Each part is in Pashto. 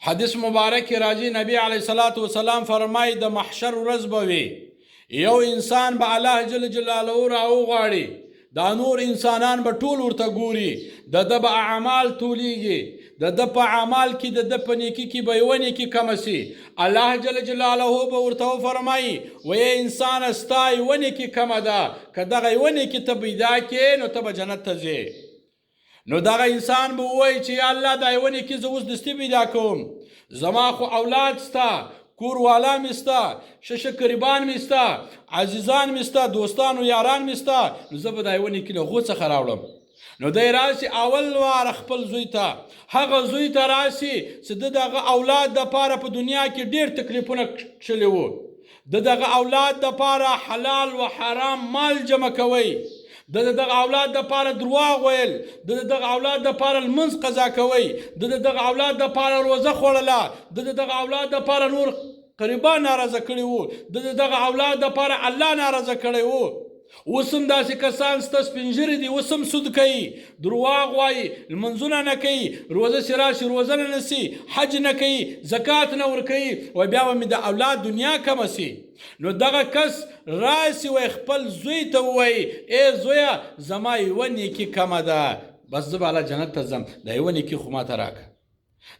حدیث مبارک کې راځي نبی علیه الصلاة والسلام فرمایي د محشر ورځ به وي یو انسان به الله جل جلاله راوغواړي دا نور انسانان به ټول ورته ګوري د ده به اعمال تولیږي د ده په اعمال کې د ده په نیکي کې به یوه نیکي کمه سي الله جل جلاله به ورته وفرمایي وی انسانه ستا یوه نیکي کمه ده که دغه یوه نیکي ته پیدا کړې نو ته به جنت ته ځې نو دغه انسان به ووایي چې یا الله دا یوه نیکي زه اوس دستي پیدا کوم زما خو اولاد ستا کور والا می ستا شش قریبان می ستا عزیزان می ستا دوستان و یاران می ستا نو زه به دا یوه نیکي له هغو څخه راوړم نو دی راسي اول وار خپل زوی ته هغه زوی ته راسي چې د دغه اولاد دپاره په دنیا کې ډېر تکلیفونه کښلي وو د دغه اولاد دپاره حلال و حرام مال جمع کوئ د دغه اولاد دپاره درواغ ویل د دغه اولاد دپاره لمونځ قضا کوئ د دغه اولاد دپاره روزه خوړله د دغه اولاد دپاره نور قریبان ناراضه کړي وو د دغه اولاد دپاره الله ناراضه کړی وو اوس هم داسې کسان سته سپین ږیري دي اوس هم سود کوي درواغ وایي لمونځونه نه کوي روزه چې راشي روزه نه نیسي حج نه کوي زکات نه ورکوي وایي بیا به مې د اولاد دنیا کمه سي نو دغه کس راسي وایي خپل زوی ته ووایي ای زویه زما یوه نیکي کمه ده بس زه به الله جنت ته ځم دا یوه نیکي خو ماته راکړه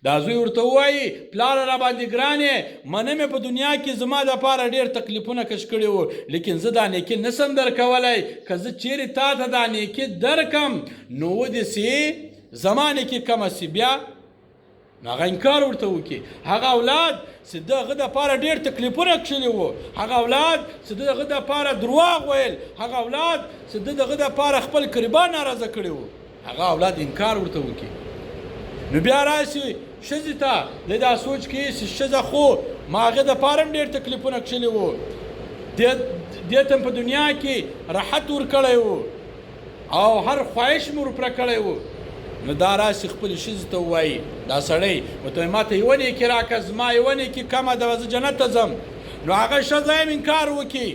دا زوی ورته ووایي پلاره را باندې ګرانې منه مې په دنیا کې زما دپاره ډېر تکلیفونه کش کړي وو لیکن زه دا نیکي نسم درکولی که زه چیرې تا ته دا نیکي درکم نو ودسې زما نیکي کمه سي بیا نو هغه انکار ورته وکړي هغه اولاد چې د هغه دپاره ډېر تکلیفونه کښلي وو هغه اولاد چې د هغه دپاره درواغ ویل هغه اولاد چې د هغه دپاره خپل قریبان ناراضه کړي وو هغه اولاد انکار ورته وکړي نو بیا راشي ښځې ته دی دا سوچ کوي چې ښځه خو ما هغې دپاره هم ډېر تکلیفونه کښلي وو دې ته په دنیا کې راحت ورکړی وو او هر خواهش مې ورپوره کړی وو نو دا راشي خپلې ښځې ته ووایي دا سړی ورته وایي ما ته یوه نیکي راکړه زما یوه نیکي کمه ده زه جنت ته ځم نو هغه ښځه هم انکار وکړي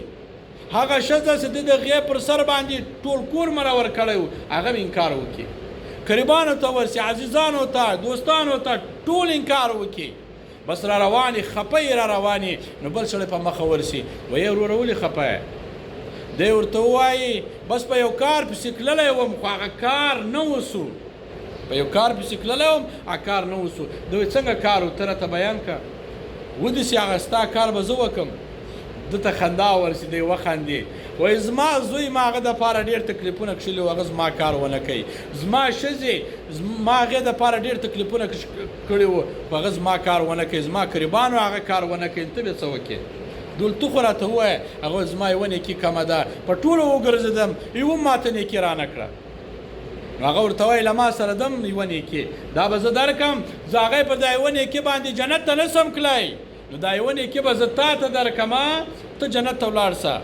هغه ښځه چې د هغې پر سر باندې ټول کور مرور کړی وو هغه هم انکار وکړي قریبانو ته ورسي عزیزانو ته دوستانو ته ټول انکار وکړي بس را روانې خپه یې را روانې نو بل سړی په مخه ورسي وایي وروره ولې خپه یې دی ورته ووایي بس په یو کار پسې تللی وم خو هغه کار نه وسو په یو کار پسې تللی وم هغه کار نه وسو ده وایي څنګه کار و ته راته بیان کړه ودسې هغه ستا کار به زه وکړم ده ته خندا ورسېدی وخندې وایي زما زوی ما هغه دپاره ډېر تکلیفونه کښلي وو هغه زما کار ونه کوي زما ښځې ما هغې دپاره ډېر تکلیفونه کړي وو خو هغه زما کار ونه کوي زما قریبانو هغه کار ونه کوي ته بیا څه وکړې دول تو خو راته ووایه هغه زما یوه نیکي کمه ده په ټولو وګرځېدم یوه هم ماته نیکي رانه کړه نو هغه ورته وایي له ما سره دم یوه نیکي دا به زه درکړم زه هغې په دا یوه نیکي باندې جنت ته نسم تللی نو دا یوه نیکي به زه تا ته درکړمه ته جنت ته ولاړ سه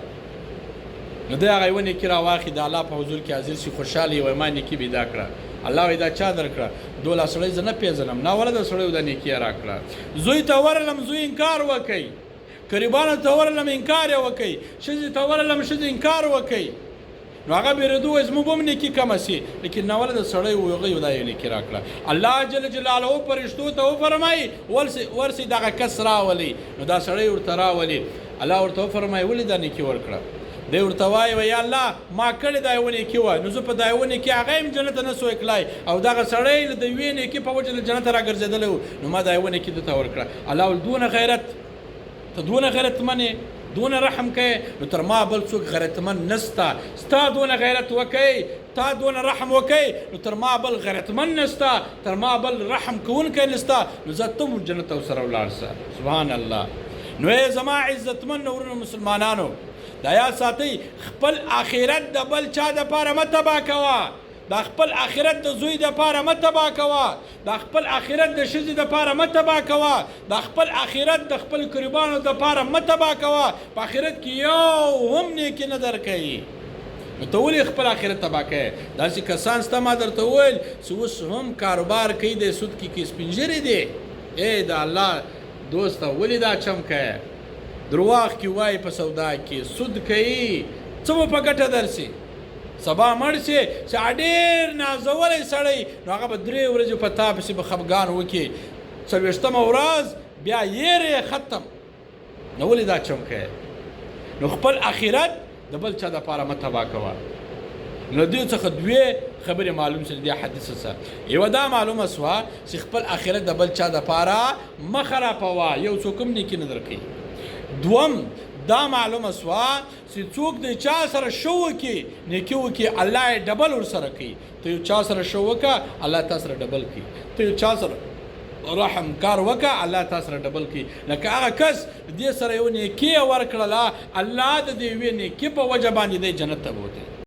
نو دی هغه یوه نیکي راواخلي د الله په حضور کې حاضر شي خوشحاله وایي ما نیکي پیدا کړه الله وایي دا چا درکړه دوله سړی زه نه پېژنم ناولده سړی دا نیکي یې راکړه زوی ته ورغلم زوی انکار وکړي قریبانو ته ورغلم انکار یې وکړي ښځې ته ورغلم ښځې انکار وکړي نو هغه بیرېدو وایي زموږ به هم نیکي کمه سي لیکن ناولده سړی و هغه یو دا یو نیکي راکړه الله جل جلاله فرشتو ته وفرمایي ورسئ دغه کس راولئ نو دا سړی ورته راولي الله ورته وفرمایي ولې دا نیکي ورکړه دی ورته وایي یا الله ما کړې دا یوه نیکي وه نو زه په دا یوه نیکي هغه هم جنت ته نه سوی تللی او دغه سړی د یوې نیکي په وجه له جنته راګرځېدلی و نو ما دا یوه نیکي ده ته ورکړه الله ویل دونه غیرت ته دونه غیرتمن یې دونه رحم کوې نو تر ما بل څوک غیرتمن نسته ستا دونه غیرت وکوي تا دونه رحم وکوي نو تر ما بل غیرتمن نسته تر ما بل رحم کوونکی نسته نو زه ته هم جنت ته ورسره ولاړ سه سبحان الله نو ای زما عزتمن ورونو مسلمانانو دا یاد ساتئ خپل آخرت د بل چا دپاره مه تباه کوه دا خپل آخرت د زوی دپاره مه تباه کوه دا خپل آخرت د ښځې دپاره مه تباه کوه دا خپل آخرت د خپل قریبانو دپاره مه تباه کوه په آخرت کې یو هم نیکي نه درکوي نو ته ولې خپل آخرت تباه کوې داسې کسان سته ما درته وویل چې اوس هم کاروبار کوي دی سود کې سپین ږیري دی ای د الله دوسته ولې دا چم کوې درواغ کې وایي په سودا کې سود کوي څه به په ګټه درسي سبا مړ شي چې ډېر نازولی سړی نو هغه به 3 ورځې په تا پسې به خفګان وکړي څلوېښتمه ورځ بیا یېرې ختم. نو ولې دا چمکه؟ نو خپل آخرت د بل چا دپاره مه تباه کوه. نو دې څخه دوې خبرې معلوم شوې دې حدیث څخه. یوه دا معلومه سوه چې خپل آخرت د بل چا دپاره مه خرابوه، یو څوک هم نیکي نه درکوي. دوم دا معلومه سوه چې څوک د چا سره شو وکړي نیکي وکړي الله یې ډبل ورسره کوي. ته یو چا سره شو وکړه الله تا سره ډبل کوي. ته یو چا سره رحم کار وکړه الله تا سره ډبل کوي. لکه هغه کس دې سره یو نیکي ورکړله الله د دې یوې نیکي په وجه باندې دی جنت ته بوتلی.